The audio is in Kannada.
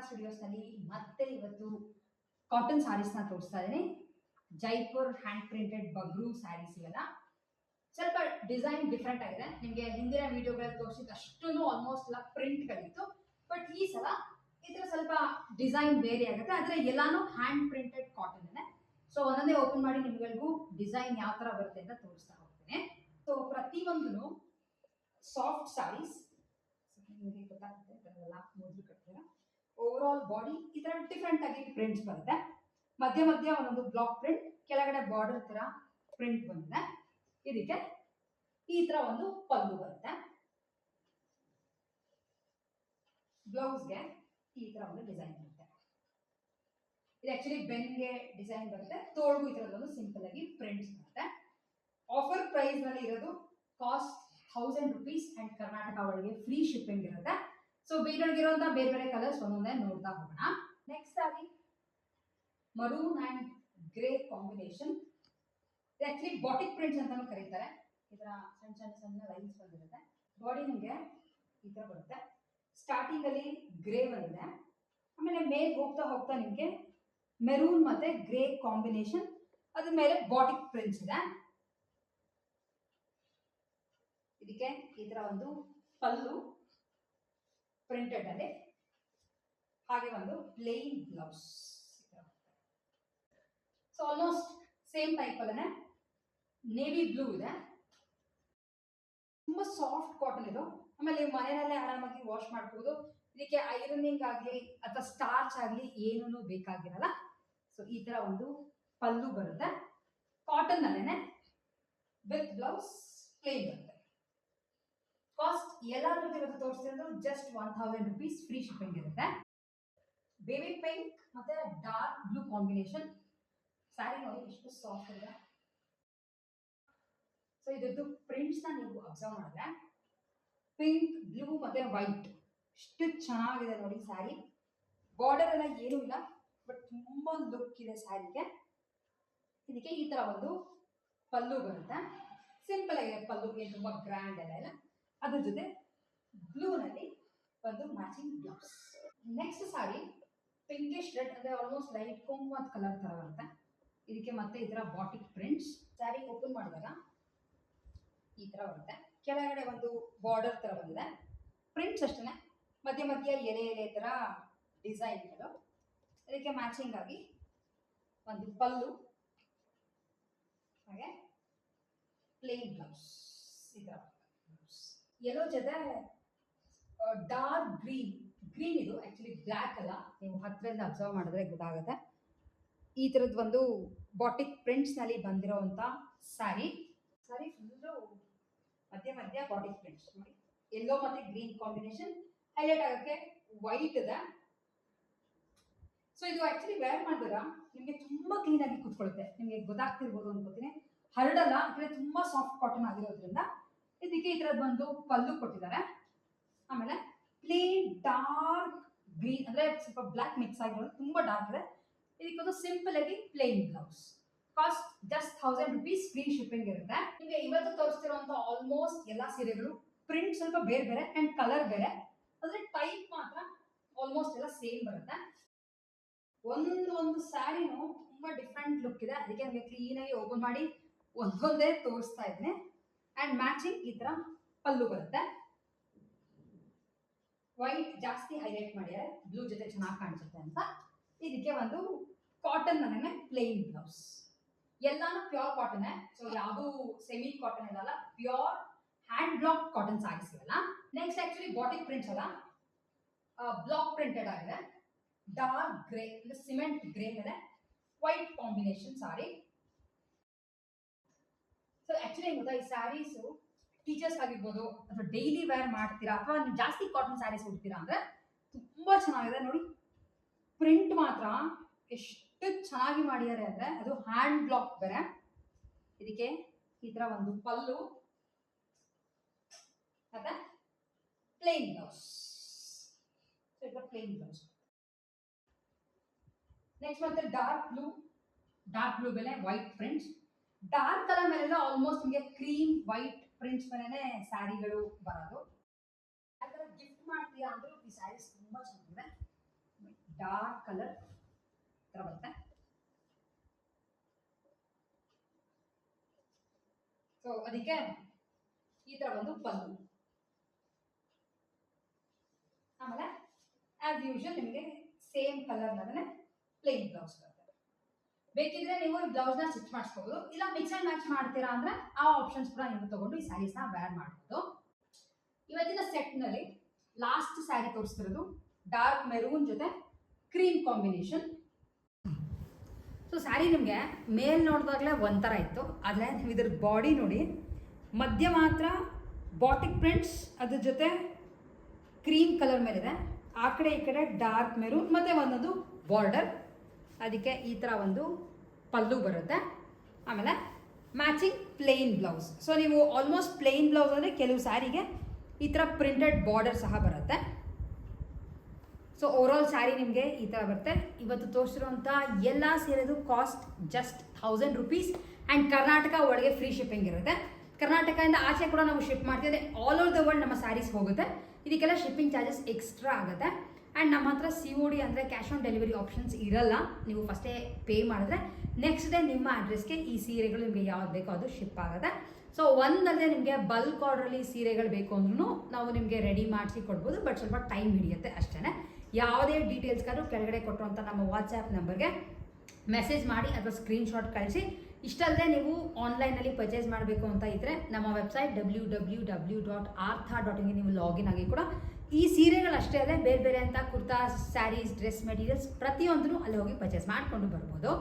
ಸ್ಟುಡಿಯೋಸ್ನಲ್ಲಿ ಮತ್ತೆ ಇವತ್ತು ಕಾಟನ್ ಸ್ಯಾರೀಸ್ನ ತೋರಿಸ್ತಾ ಇದ್ದೀನಿ. ಜೈಪುರ್ ಹ್ಯಾಂಡ್ ಪ್ರಿಂಟೆಡ್ ಬಗ್ರೂ ಸ್ಯಾರೀಸ್ ಇವೆಲ್ಲ ಸ್ವಲ್ಪ ಡಿಸೈನ್ ಡಿಫ್ರೆಂಟ್ ಆಗಿದೆ. ನಿಮಗೆ ಹಿಂದಿನ ವಿಡಿಯೋಗಳಲ್ಲಿ ತೋರಿಸಿದ ಅಷ್ಟೂ ಆಲ್ಮೋಸ್ಟ್ ಎಲ್ಲ ಪ್ರಿಂಟ್ಗಳಿತ್ತು. ಬಟ್ ಈ ಸಲ ಇದರ ಸ್ವಲ್ಪ ಡಿಸೈನ್ ಬೇರೆ ಆಗುತ್ತೆ. ಆದರೆ ಎಲ್ಲಾನು ಹ್ಯಾಂಡ್ ಪ್ರಿಂಟೆಡ್ ಕಾಟನ್ ಇದೆ. ಸೊ ಒಂದೊಂದೇ ಓಪನ್ ಮಾಡಿ ನಿಮ್ಗಳಿಗೂ ಡಿಸೈನ್ ಯಾವ ಥರ ಬರುತ್ತೆ ಅಂತ ತೋರಿಸ್ತಾ ಹೋಗ್ತೇನೆ. ಸೊ ಪ್ರತಿಯೊಂದೂ ಸಾಫ್ಟ್ ಸ್ಯಾರೀಸ್ ನಿಮಗೆ ಗೊತ್ತಾಗುತ್ತೆ. ಇದನ್ನೆಲ್ಲ ಮೊದಲು ಕಟ್ತೀರ. ಓವರ್ ಆಲ್ ಬಾಡಿ ಈ ಥರ ಡಿಫ್ರೆಂಟ್ ಆಗಿ ಪ್ರಿಂಟ್ಸ್ ಬರುತ್ತೆ. ಮಧ್ಯ ಮಧ್ಯ ಒಂದೊಂದು ಬ್ಲಾಕ್ ಪ್ರಿಂಟ್, ಕೆಳಗಡೆ ಬಾರ್ಡರ್ ಥರ ಪ್ರಿಂಟ್ ಬಂದಿದೆ. ಇದಕ್ಕೆ ಈ ತರ ಒಂದು ಪಲ್ಲು ಬರುತ್ತೆ. ಬ್ಲೌಸ್ಗೆ ಈ ತರ ಒಂದು ಡಿಸೈನ್ ಬರುತ್ತೆ. ಇದು ಆಕ್ಚುಲಿ ಬೆನ್ಗೆ ಡಿಸೈನ್ ಬರುತ್ತೆ. ತೋಳ್ಗೂ ಈ ತರದೊಂದು ಸಿಂಪಲ್ ಆಗಿ ಪ್ರಿಂಟ್ಸ್ ಬರುತ್ತೆ. ಆಫರ್ ಪ್ರೈಸ್ ನಲ್ಲಿ ಇರೋದು ಕಾಸ್ಟ್ 1000 rupees ಅಂಡ್ ಕರ್ನಾಟಕ ಒಳಗೆ ಫ್ರೀ ಶಿಪ್ಪಿಂಗ್ ಇರುತ್ತೆ. ಸೊ ಬೇರೆ ಬೇರೆ ಕಲರ್ಸ್ ಒಂದೊಂದೇ ನೋಡ್ತಾ ಹೋಗೋಣ. ನೆಕ್ಸ್ಟ್ ಆಗಿ ಮರೂನ್ ಅಂಡ್ ಗ್ರೇ ಕಾಂಬಿನೇಷನ್. ಇದು ಆಕ್ಚುಲಿ ಬಾಟಿಕ್ ಪ್ರಿಂಟ್ಸ್ ಅಂತಾನು ಕರೀತಾರೆ. ಈ ತರ ಸಣ್ಣ ಸಣ್ಣ ಸಣ್ಣ ಲೈನ್ಸ್ ಬಂದಿರುತ್ತೆ. ಬಾಡಿ ನಿಮಗೆ ಈ ತರ ಬರುತ್ತೆ. ಸ್ಟಾರ್ಟಿಂಗ್ ಅಲ್ಲಿ ಗ್ರೇ ಬಂದಿದೆ, ಆಮೇಲೆ ಮೇಲ್ ಹೋಗ್ತಾ ಹೋಗ್ತಾ ನಿಮಗೆ ಮೆರೂನ್ ಮತ್ತೆ ಗ್ರೇ ಕಾಂಬಿನೇಷನ್, ಅದ್ರ ಮೇಲೆ ಬಾಟಿಕ್ ಪ್ರಿಂಟ್ಸ್ ಇದೆ. ಇದಕ್ಕೆ ಈ ತರ ಒಂದು ಪಲ್ಲು ಪ್ರಿಂಟೆಡ್ ಅಲ್ಲಿ, ಹಾಗೆ ಒಂದು plain blouse. So almost same type ಅಲ್ಲೇ ನೇವಿ ಬ್ಲೂ ಇದೆ. ತುಂಬಾ ಸಾಫ್ಟ್ ಕಾಟನ್ ಇದು. ಆಮೇಲೆ ಮನೆಯಲ್ಲೇ ಆರಾಮಾಗಿ ವಾಶ್ ಮಾಡ್ಬೋದು. ಇದಕ್ಕೆ ಐರನಿಂಗ್ ಆಗಲಿ ಅಥವಾ ಸ್ಟಾರ್ಚ್ ಆಗಲಿ ಏನೂ ಬೇಕಾಗಿರಲ್ಲ. ಸೊ ಈ ತರ ಒಂದು ಪಲ್ಲು ಬರುತ್ತೆ. ಕಾಟನ್ ಅಲ್ಲೇನೆ ವಿತ್ ಬ್ಲೌಸ್ ಪ್ಲೇನ್ ಬರುತ್ತೆ. ಕಾಸ್ಟ್ ಎಲ್ಲಾದ್ರೂ ಇವತ್ತು ತೋರಿಸ್ತಿರೋದು ಜಸ್ಟ್ 1000 rupees ಫ್ರೀ ಶಿಪ್ಪಿಂಗ್ ಇರುತ್ತೆ. ಬೇಬಿ ಪಿಂಕ್ ಮತ್ತೆ ಡಾರ್ಕ್ ಬ್ಲೂ ಕಾಂಬಿನೇಷನ್ ಸ್ಯಾರಿ ನೋಡಿ ಎಷ್ಟು ಸಾಫ್ಟ್ ಇದೆ. ಸೊ ಇದ್ರದ್ದು ಪ್ರಿಂಟ್ಸ್ ನ ನೀವು ಅಬ್ಸರ್ವ್ ಮಾಡಿದ್ರೆ ಪಿಂಕ್, ಬ್ಲೂ ಮತ್ತೆ ವೈಟ್ ಎಷ್ಟು ಚೆನ್ನಾಗಿದೆ ನೋಡಿ ಸ್ಯಾರಿ. ಬಾರ್ಡರ್ ಎಲ್ಲ ಏನೂ ಇಲ್ಲ, ಬಟ್ ತುಂಬಾ ಲುಕ್ ಇದೆ ಸ್ಯಾರಿಗೆ. ಇದಕ್ಕೆ ಈ ತರ ಒಂದು ಪಲ್ಲು ಬರುತ್ತೆ. ಸಿಂಪಲ್ ಆಗಿದೆ ಪಲ್ಲು, ಏನು ತುಂಬಾ ಗ್ರ್ಯಾಂಡ್ ಎಲ್ಲ ಇಲ್ಲ. ಅದ್ರ ಜೊತೆ ಬ್ಲೂ ನಲ್ಲಿ ಒಂದು matching blouse. Next sari pinkish red, ಅಂದ್ರೆ ಆಲ್ಮೋಸ್ಟ್ ಲೈಟ್ ಕುಂಕುಮದ ಕಲರ್ ತರ ಬರುತ್ತೆ. ಇದಕ್ಕೆ ಮತ್ತೆ ಈ ತರ ಬಾಟಿಕ್ ಪ್ರಿಂಟ್ಸ್. ಸ್ಯಾರಿ ಓಪನ್ ಮಾಡಿದಾಗ ಈ ತರ ಬರುತ್ತೆ. ಕೆಳಗಡೆ ಒಂದು ಬಾರ್ಡರ್ ತರ ಬಂದಿದೆ. ಪ್ರಿಂಟ್ಸ್ ಅಷ್ಟೇ, ಮಧ್ಯ ಮಧ್ಯ ಎಲೆ ಎಲೆ ತರ ಡಿಸೈನ್ಗಳು. ಇದಕ್ಕೆ ಮ್ಯಾಚಿಂಗ್ ಆಗಿ ಒಂದು ಪಲ್ಲು, ಹಾಗೆ ಪ್ಲೇನ್ ಬ್ಲೌಸ್. ಈ ತರ ಯೆಲ್ಲೋ ಜೊತೆ ಡಾರ್ಕ್ ಗ್ರೀನ್. ಗ್ರೀನ್ ಇದು ಆಕ್ಚುಲಿ ಬ್ಲ್ಯಾಕ್ ಅಲ್ಲ, ನೀವು ಹತ್ತಿರದಿಂದ ಅಬ್ಸರ್ವ್ ಮಾಡಿದ್ರೆ ಗೊತ್ತಾಗುತ್ತೆ. ಈ ತರದ್ ಒಂದು ಬಾಟಿಕ್ ಪ್ರಿಂಟ್ಸ್ ನಲ್ಲಿ ಬಂದಿರೋಂಥ ಸ್ಯಾರಿ ಫುಲ್ಲು ಮಧ್ಯ ಮಧ್ಯ ಬಾಟಿಕ್ ಪ್ರಿಂಟ್ಸ್ ನೋಡಿ. ಯೆಲ್ಲೋ ಮತ್ತೆ ಗ್ರೀನ್ ಕಾಂಬಿನೇಷನ್ ಹೈಲೈಟ್ ಆಗೋಕ್ಕೆ ವೈಟ್ ಇದೆ. ಸೊ ಇದು ಆಕ್ಚುಲಿ ವೇರ್ ಮಾಡಿದಾಗ ನಿಮಗೆ ತುಂಬಾ ಕ್ಲೀನ್ ಆಗಿ ಕೂತ್ಕೊಳ್ಳುತ್ತೆ. ನಿಮಗೆ ಗೊತ್ತಾಗ್ತಿರ್ಬೋದು ಅನ್ಕೋತೀನಿ. ಹರಡಲ್ಲ, ಯಾಕಂದ್ರೆ ತುಂಬಾ ಸಾಫ್ಟ್ ಕಾಟನ್ ಆಗಿರೋದ್ರಿಂದ. ಇದಕ್ಕೆ ಈ ತರದ್ ಒಂದು ಪಲ್ಲು ಕೊಟ್ಟಿದ್ದಾರೆ. ಆಮೇಲೆ ಪ್ಲೇನ್ ಡಾರ್ಕ್ ಗ್ರೀನ್, ಅಂದ್ರೆ ಸ್ವಲ್ಪ ಬ್ಲ್ಯಾಕ್ ಮಿಕ್ಸ್ ಆಗಿರೋದು, ತುಂಬಾ ಡಾರ್ಕ್ ಇದೆ. ಇದಕ್ಕೊಂದು ಸಿಂಪಲ್ ಆಗಿ plain blouse. Cost just 1000 rupees free shipping ಇರುತ್ತೆ. ನಿಮಗೆ ಇವತ್ತು ತೋರಿಸ್ತಿರುವಂತ ಆಲ್ಮೋಸ್ಟ್ ಎಲ್ಲಾ ಸೀರೆಗಳು ಪ್ರಿಂಟ್ ಸ್ವಲ್ಪ ಬೇರೆ ಬೇರೆ ಅಂಡ್ ಕಲರ್ ಬೇರೆ, ಅಂದ್ರೆ ಟೈಪ್ ಮಾತ್ರ ಆಲ್ಮೋಸ್ಟ್ ಎಲ್ಲ ಸೇಮ್ ಬರುತ್ತೆ. ಒಂದು ಸ್ಯಾರಿನೂ ತುಂಬಾ ಡಿಫ್ರೆಂಟ್ ಲುಕ್ ಇದೆ. ಅದಕ್ಕೆ ನಿಮಗೆ ಕ್ಲೀನ್ ಆಗಿ ಓಪನ್ ಮಾಡಿ ಒಂದೊಂದೇ ತೋರಿಸ್ತಾ ಇದ್ದೀನಿ. ಅಂಡ್ ಮ್ಯಾಚಿಂಗ್ ಈ ತರ ಪಲ್ಲು ಬರುತ್ತೆ. ವೈಟ್ ಜಾಸ್ತಿ ಹೈಲೈಟ್ ಮಾಡಿದ್ದಾರೆ, ಬ್ಲೂ ಜೊತೆ ಚೆನ್ನಾಗಿ ಕಾಣಿಸುತ್ತೆ ಅಂತ. ಇದಕ್ಕೆ ಒಂದು ಕಾಟನ್ ಮನೆ ಪ್ಲೇನ್ ಬ್ಲೌಸ್. ಎಲ್ಲಾನು ಪ್ಯೂರ್ ಕಾಟನ್. ಸೊ ಯಾವುದು ಸೆಮಿ ಕಾಟನ್ ಇರಲ್ಲ, pure hand block cotton sarees ಇರಲ್ಲ. ನೆಕ್ಸ್ಟ್ ಆಕ್ಚುಲಿ ಬಾಟಿಕ್ ಪ್ರಿಂಟ್ಸ್ ಅಲ್ಲ, ಬ್ಲಾಕ್ ಪ್ರಿಂಟೆಡ್ ಆಗಿದೆ. ಡಾರ್ಕ್ ಗ್ರೇ, ಅಂದ್ರೆ ಸಿಮೆಂಟ್ ಗ್ರೇ ಮೇಲೆ white combination sari. So actually ಏನ್ ಗೊತ್ತಾ, ಈ ಸ್ಯಾರೀಸ್ ಟೀಚರ್ಸ್ ಆಗಿರ್ಬೋದು ಅಥವಾ ಡೈಲಿ ವೇರ್ ಮಾಡ್ತೀರಾ ಅಥವಾ ನೀವು ಜಾಸ್ತಿ ಕಾಟನ್ ಸ್ಯಾರೀಸ್ ಉಡ್ತೀರಾ ಅಂದ್ರೆ ತುಂಬಾ ಚೆನ್ನಾಗಿದೆ ನೋಡಿ. ಪ್ರಿಂಟ್ ಮಾತ್ರ ಎಷ್ಟು ಚೆನ್ನಾಗಿ ಮಾಡಿದ್ದಾರೆ ಅಂದ್ರೆ ಅದು ಹ್ಯಾಂಡ್ ಬ್ಲಾಕ್ ಬೇರೆ. ಇದಕ್ಕೆ ಈ ತರ ಒಂದು ಪಲ್ಲು ಮತ್ತೆ plain blouse. Plain blouse. Next ಮತ್ತೆ ಡಾರ್ಕ್ ಬ್ಲೂ ಮೇಲೆ ವೈಟ್ ಪ್ರಿಂಟ್ಸ್. ಡಾರ್ಕ್ ಕಲರ್ ಮೇಲೆಲ್ಲ ಆಲ್ಮೋಸ್ಟ್ ನಿಮಗೆ ಕ್ರೀಮ್ ವೈಟ್ ಪ್ರಿಂಟ್ಸ್ ಮೇಲೆನೆ ಸ್ಯಾರಿಗಳು ಬರೋದು. ಯಾಕಂದ್ರೆ ಗಿಫ್ಟ್ ಮಾಡ್ತೀರಾ ಅಂದ್ರೂ ಈ ಸ್ಯಾರೀಸ್ ತುಂಬಾ ಚೆನ್ನಾಗಿದೆ. ಡಾರ್ಕ್ ಕಲರ್ ಥರ ಬರುತ್ತೆ. ಸೊ ಅದಕ್ಕೆ ಈ ಥರ ಒಂದು ಪಲ್ಲು. ಆಮೇಲೆ ಆಸ್ ಯೂಶುವಲ್ ನಿಮಗೆ ಸೇಮ್ ಕಲರ್ನಾಗನೇ ಪ್ಲೇನ್ ಬ್ಲೌಸ್ ಬರುತ್ತೆ. ಬೇಕಿದ್ರೆ ನೀವು ಈ ಬ್ಲೌಸ್ನ ಸ್ಟಿಚ್ ಮಾಡಿಸ್ಕೋಬಹುದು, ಇಲ್ಲ ಮಿಕ್ಸ್ ಅಂಡ್ ಮ್ಯಾಚ್ ಮಾಡ್ತೀರಾ ಅಂದ್ರೆ ಆ ಆಪ್ಷನ್ಸ್ ಕೂಡ ನೀವು ತಗೊಂಡು ಈ ಸ್ಯಾರೀಸ್ನ ವೇರ್ ಮಾಡ್ಬೋದು. ಇವತ್ತಿನ ಸೆಟ್ನಲ್ಲಿ ಲಾಸ್ಟ್ ಸ್ಯಾರಿ ತೋರಿಸ್ತಿರೋದು ಡಾರ್ಕ್ ಮೆರೂನ್ ಜೊತೆ ಕ್ರೀಮ್ ಕಾಂಬಿನೇಷನ್. ಸೊ ಸ್ಯಾರಿ ನಿಮಗೆ ಮೇಲ್ ನೋಡಿದಾಗಲೇ ಒಂಥರ ಇತ್ತು, ಆದರೆ ನೀವು ಇದ್ರ ಬಾಡಿ ನೋಡಿ, ಮಧ್ಯ ಮಾತ್ರ ಬಾಟಿಕ್ ಪ್ರಿಂಟ್ಸ್, ಅದ್ರ ಜೊತೆ ಕ್ರೀಮ್ ಕಲರ್ ಮೇಲಿದೆ, ಆ ಕಡೆ ಈ ಕಡೆ ಡಾರ್ಕ್ ಮೆರೂನ್ ಮತ್ತು ಒಂದೊಂದು ಬಾರ್ಡರ್. ಅದಕ್ಕೆ ಈ ಥರ ಒಂದು ಪಲ್ಲು ಬರುತ್ತೆ. ಆಮೇಲೆ ಮ್ಯಾಚಿಂಗ್ ಪ್ಲೇನ್ ಬ್ಲೌಸ್. ಸೊ ನೀವು ಆಲ್ಮೋಸ್ಟ್ ಪ್ಲೇನ್ ಬ್ಲೌಸ್ ಅಂದರೆ ಕೆಲವು ಸ್ಯಾರಿಗೆ ಈ ಥರ ಪ್ರಿಂಟೆಡ್ ಬಾರ್ಡರ್ ಸಹ ಬರುತ್ತೆ. ಸೊ ಓವರಾಲ್ ಸ್ಯಾರಿ ನಿಮಗೆ ಈ ಥರ ಬರುತ್ತೆ. ಇವತ್ತು ತೋರಿಸಿರುವಂಥ ಎಲ್ಲ ಸೇರಿದು cost just 1000 rupees and Karnataka ಒಳಗೆ ಫ್ರೀ ಶಿಪ್ಪಿಂಗ್ ಇರುತ್ತೆ. ಕರ್ನಾಟಕದಿಂದ ಆಚೆ ಕೂಡ ನಾವು ಶಿಪ್ ಮಾಡ್ತಿದ್ದೆ. ಆಲ್ ಓವರ್ ದ ವರ್ಲ್ಡ್ ನಮ್ಮ ಸ್ಯಾರೀಸ್ ಹೋಗುತ್ತೆ. ಇದಕ್ಕೆಲ್ಲ ಶಿಪ್ಪಿಂಗ್ ಚಾರ್ಜಸ್ ಎಕ್ಸ್ಟ್ರಾ ಆಗುತ್ತೆ. ಆ್ಯಂಡ್ ನಮ್ಮ ಹತ್ರ COD ಅಂದರೆ ಕ್ಯಾಶ್ ಆನ್ ಡೆಲಿವರಿ ಆಪ್ಷನ್ಸ್ ಇರಲ್ಲ. ನೀವು ಫಸ್ಟೇ ಪೇ ಮಾಡಿದ್ರೆ ನೆಕ್ಸ್ಟ್ ಡೇ ನಿಮ್ಮ ಅಡ್ರೆಸ್ಗೆ ಈ ಸೀರೆಗಳು ನಿಮಗೆ ಯಾವ್ದು ಬೇಕೋ ಅದು ಶಿಪ್ ಆಗುತ್ತೆ. ಸೊ ಒಂದಲ್ಲದೆ ನಿಮಗೆ ಬಲ್ಕ್ ಆರ್ಡ್ರಲ್ಲಿ ಸೀರೆಗಳು ಬೇಕು ಅಂದ್ರೂ ನಾವು ನಿಮಗೆ ರೆಡಿ ಮಾಡಿಸಿ ಕೊಡ್ಬೋದು, ಬಟ್ ಸ್ವಲ್ಪ ಟೈಮ್ ಹಿಡಿಯುತ್ತೆ ಅಷ್ಟೇ. ಯಾವುದೇ ಡೀಟೇಲ್ಸ್ಗಾದ್ರೂ ಕೆಳಗಡೆ ಕೊಟ್ಟರುವಂಥ ನಮ್ಮ ವಾಟ್ಸ್ಆ್ಯಪ್ ನಂಬರ್ಗೆ ಮೆಸೇಜ್ ಮಾಡಿ ಅಥವಾ ಸ್ಕ್ರೀನ್ಶಾಟ್ ಕಳಿಸಿ. ಇಷ್ಟಲ್ಲದೆ ನೀವು ಆನ್ಲೈನಲ್ಲಿ ಪರ್ಚೇಸ್ ಮಾಡಬೇಕು ಅಂತ ಇದ್ದರೆ ನಮ್ಮ ವೆಬ್ಸೈಟ್ www.artha.in ನೀವು ಲಾಗಿನ್ ಆಗಿ ಕೂಡ ಈ ಸೀರೆಗಳಷ್ಟೇ ಅಲ್ಲದೆ ಬೇರೆ ಬೇರೆ ಅಂತ ಕುರ್ತಾ, ಸ್ಯಾರೀಸ್, ಡ್ರೆಸ್ ಮೆಟೀರಿಯಲ್ಸ್ ಪ್ರತಿಯೊಂದನ್ನು ಅಲ್ಲಿ ಹೋಗಿ ಪರ್ಚೇಸ್ ಮಾಡಿಕೊಂಡು ಬರ್ಬೋದು.